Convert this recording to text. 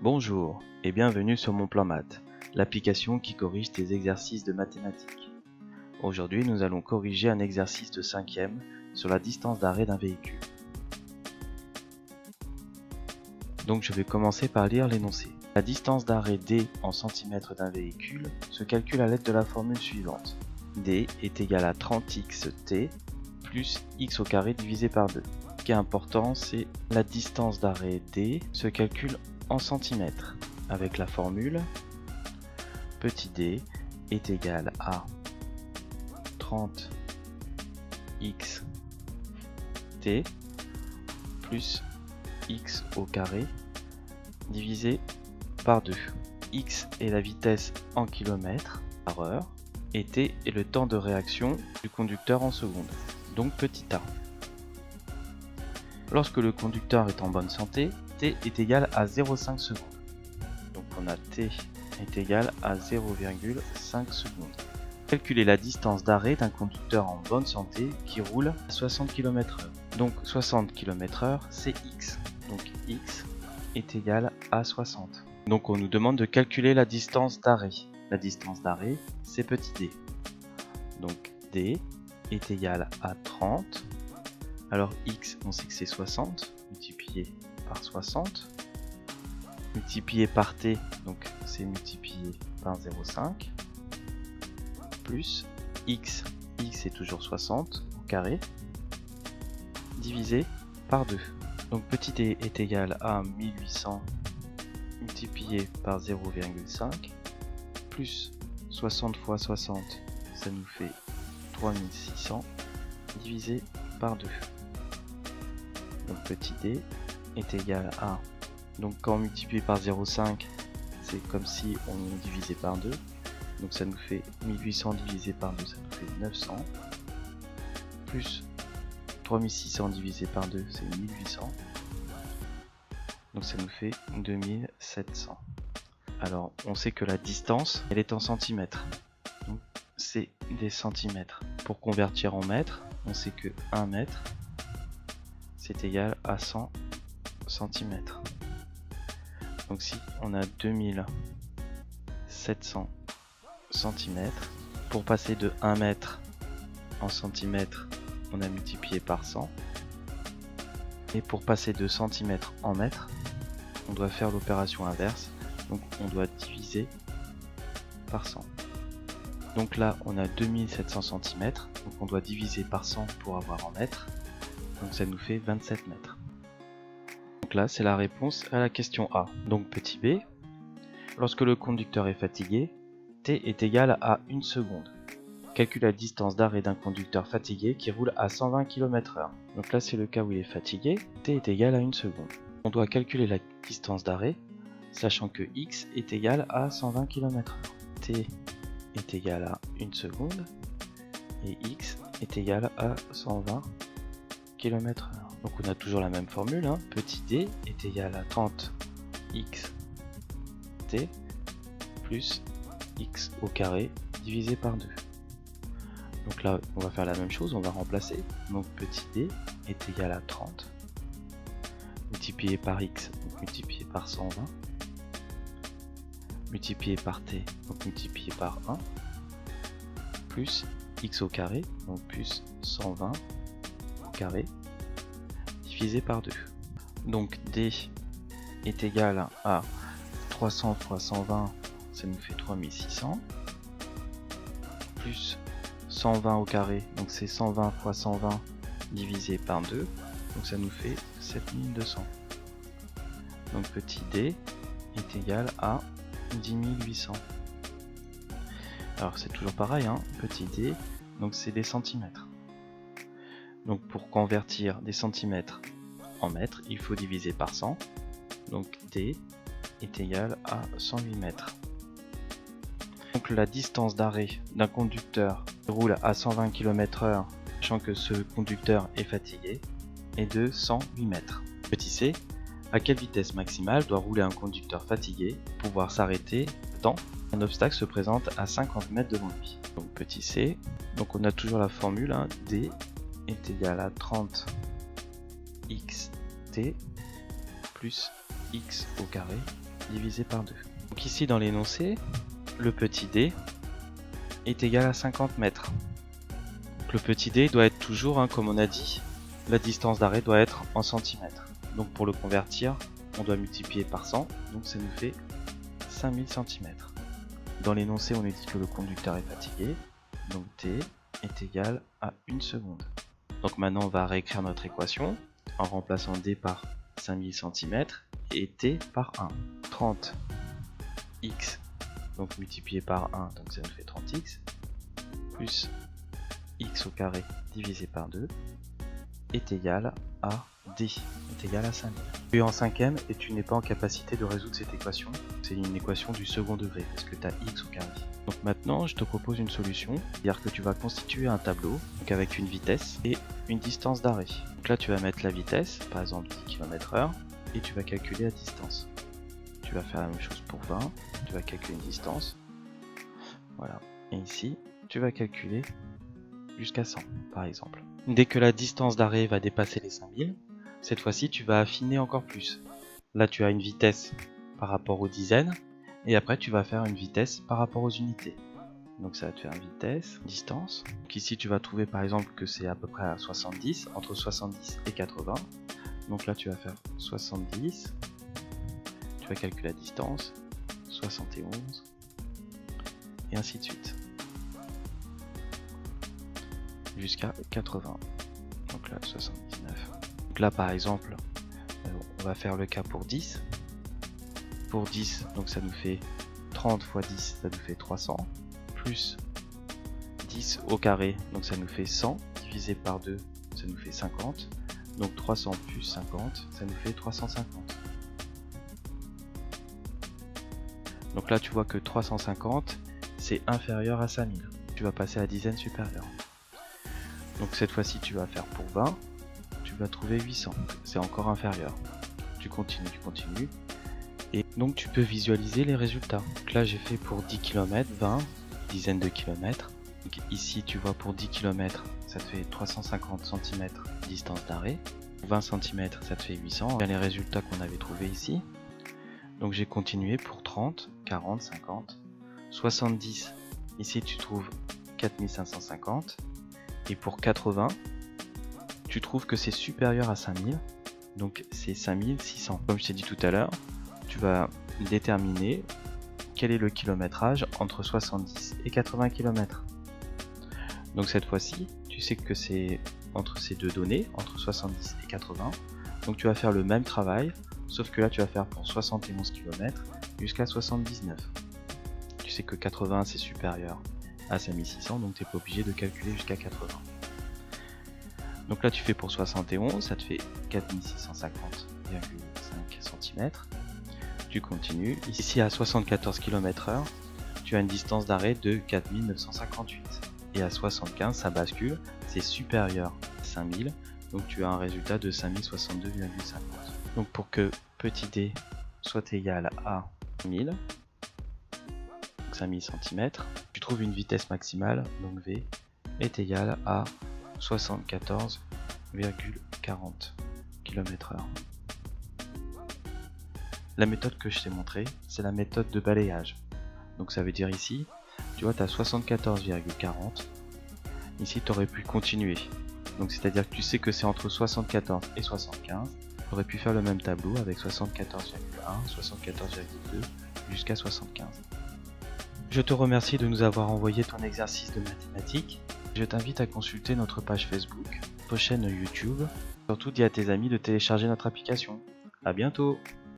Bonjour et bienvenue sur Mon Plan Maths, l'application qui corrige tes exercices de mathématiques. Aujourd'hui, nous allons corriger un exercice de 5e sur la distance d'arrêt d'un véhicule. Donc je vais commencer par lire l'énoncé. La distance d'arrêt D en centimètres d'un véhicule se calcule à l'aide de la formule suivante. D est égal à 30x t plus x au carré divisé par 2. Ce qui est important, c'est la distance d'arrêt D se calcule en centimètres avec la formule petit d est égal à 30x t plus x au carré divisé par 2. X est la vitesse en kilomètres par heure et t est le temps de réaction du conducteur en secondes, donc petit a. Lorsque le conducteur est en bonne santé, t est égal à 0,5 secondes. Donc on a t est égal à 0,5 secondes. Calculer la distance d'arrêt d'un conducteur en bonne santé qui roule à 60 km/h. Donc 60 km/h c'est x. Donc x est égal à 60. Donc on nous demande de calculer la distance d'arrêt. La distance d'arrêt c'est petit d. Donc d est égal à 30. Alors x, on sait que c'est 60, multiplié par 60, multiplié par t, donc c'est multiplié par 0,5, plus x est toujours 60 au carré, divisé par 2. Donc petit d est égal à 1800 multiplié par 0,5, plus 60 fois 60, ça nous fait 3600, divisé par 2. Donc petit d est égal à, donc quand on multiplie par 0,5 c'est comme si on divisait par 2, donc ça nous fait 1800 divisé par 2, ça nous fait 900, plus 3600 divisé par 2 c'est 1800, donc ça nous fait 2700. Alors on sait que la distance elle est en centimètres, donc c'est des centimètres. Pour convertir en mètres, on sait que 1 mètre c'est égal à 100 cm. Donc si on a 2700 cm, pour passer de 1 mètre en centimètres, on a multiplié par 100. Et pour passer de centimètres en mètres, on doit faire l'opération inverse. Donc on doit diviser par 100. Donc là on a 2700 cm, donc on doit diviser par 100 pour avoir en mètres. Donc ça nous fait 27 mètres. Donc là c'est la réponse à la question A. Donc petit b, lorsque le conducteur est fatigué, t est égal à 1 seconde. Calcule la distance d'arrêt d'un conducteur fatigué qui roule à 120 km/h. Donc là c'est le cas où il est fatigué, t est égal à 1 seconde. On doit calculer la distance d'arrêt, sachant que x est égal à 120 km/h. T est égal à 1 seconde et x est égal à 120 km/h. Donc on a toujours la même formule, hein. Petit d est égal à 30x t plus x au carré divisé par 2. Donc là on va faire la même chose, on va remplacer. Donc petit d est égal à 30 multiplié par x, donc multiplié par 120, multiplié par t, donc multiplié par 1, plus x au carré, donc plus 120 au carré, divisé par 2. Donc d est égal à 300 fois 120, ça nous fait 3600, plus 120 au carré, donc c'est 120 fois 120 divisé par 2, donc ça nous fait 7200. Donc petit d est égal à 10 800. Alors c'est toujours pareil, hein, petit d, donc c'est des centimètres. Donc pour convertir des centimètres en mètres, il faut diviser par 100. Donc d est égal à 108 mètres. Donc la distance d'arrêt d'un conducteur qui roule à 120 km/h, sachant que ce conducteur est fatigué, est de 108 mètres. Petit c, à quelle vitesse maximale doit rouler un conducteur fatigué pour pouvoir s'arrêter quand un obstacle se présente à 50 mètres devant lui. Donc petit c, donc on a toujours la formule, hein, d est égal à 30 xt plus x au carré divisé par 2. Donc ici dans l'énoncé, le petit d est égal à 50 mètres. Donc le petit d doit être toujours, comme on a dit, la distance d'arrêt doit être en centimètres. Donc pour le convertir, on doit multiplier par 100, donc ça nous fait 5000 cm. Dans l'énoncé, on nous dit que le conducteur est fatigué, donc t est égal à 1 seconde. Donc maintenant on va réécrire notre équation en remplaçant d par 5000 cm et t par 1. 30 x, donc multiplié par 1, donc ça nous fait 30x, plus x au carré divisé par 2 est égal à d, est égal à 5000. Tu es en 5e et tu n'es pas en capacité de résoudre cette équation. C'est une équation du second degré, parce que tu as x au carré. Donc maintenant, je te propose une solution, c'est-à-dire que tu vas constituer un tableau donc avec une vitesse et une distance d'arrêt. Donc là, tu vas mettre la vitesse, par exemple 10 km/h, et tu vas calculer la distance. Tu vas faire la même chose pour 20, tu vas calculer une distance. Voilà. Et ici, tu vas calculer jusqu'à 100, par exemple. Dès que la distance d'arrêt va dépasser les 5000, cette fois-ci, tu vas affiner encore plus. Là, tu as une vitesse par rapport aux dizaines, et après, tu vas faire une vitesse par rapport aux unités. Donc ça va te faire vitesse, distance. Donc ici, tu vas trouver par exemple que c'est à peu près à 70, entre 70 et 80. Donc là, tu vas faire 70, tu vas calculer la distance, 71, et ainsi de suite. Jusqu'à 80. Donc là, 79. Donc là, par exemple, on va faire le cas pour 10. Pour 10, donc ça nous fait 30 fois 10, ça nous fait 300. Plus 10 au carré, donc ça nous fait 100. Divisé par 2, ça nous fait 50. Donc 300 plus 50, ça nous fait 350. Donc là, tu vois que 350, c'est inférieur à 5000. Tu vas passer à la dizaine supérieure. Donc cette fois-ci, tu vas faire pour 20, tu vas trouver 800. C'est encore inférieur. Tu continues. Et donc tu peux visualiser les résultats. Donc là, j'ai fait pour 10 km, 20, dizaines de kilomètres. Donc ici, tu vois pour 10 km, ça te fait 350 cm distance d'arrêt. 20 cm, ça te fait 800. Bien les résultats qu'on avait trouvés ici. Donc j'ai continué pour 30, 40, 50, 70. Ici, tu trouves 4550. Et pour 80, tu trouves que c'est supérieur à 5000, donc c'est 5600. Comme je t'ai dit tout à l'heure, tu vas déterminer quel est le kilométrage entre 70 et 80 km. Donc cette fois-ci, tu sais que c'est entre ces deux données, entre 70 et 80. Donc tu vas faire le même travail, sauf que là tu vas faire pour 71 km jusqu'à 79. Tu sais que 80 c'est supérieur à 5600, donc tu n'es pas obligé de calculer jusqu'à 80. Donc là tu fais pour 71, ça te fait 4650,5 cm. Tu continues. Ici à 74 km/h, tu as une distance d'arrêt de 4958. Et à 75, ça bascule, c'est supérieur à 5000, donc tu as un résultat de 5062,50. Donc pour que petit d soit égal à 1000, 5000 cm, tu trouves une vitesse maximale, donc V est égale à 74,40 km/h. La méthode que je t'ai montrée, c'est la méthode de balayage. Donc ça veut dire ici, tu vois, tu as 74,40. Ici, tu aurais pu continuer. Donc c'est-à-dire que tu sais que c'est entre 74 et 75. Tu aurais pu faire le même tableau avec 74,1, 74,2 jusqu'à 75. Je te remercie de nous avoir envoyé ton exercice de mathématiques. Je t'invite à consulter notre page Facebook, notre chaîne YouTube. Surtout, dis à tes amis de télécharger notre application. À bientôt!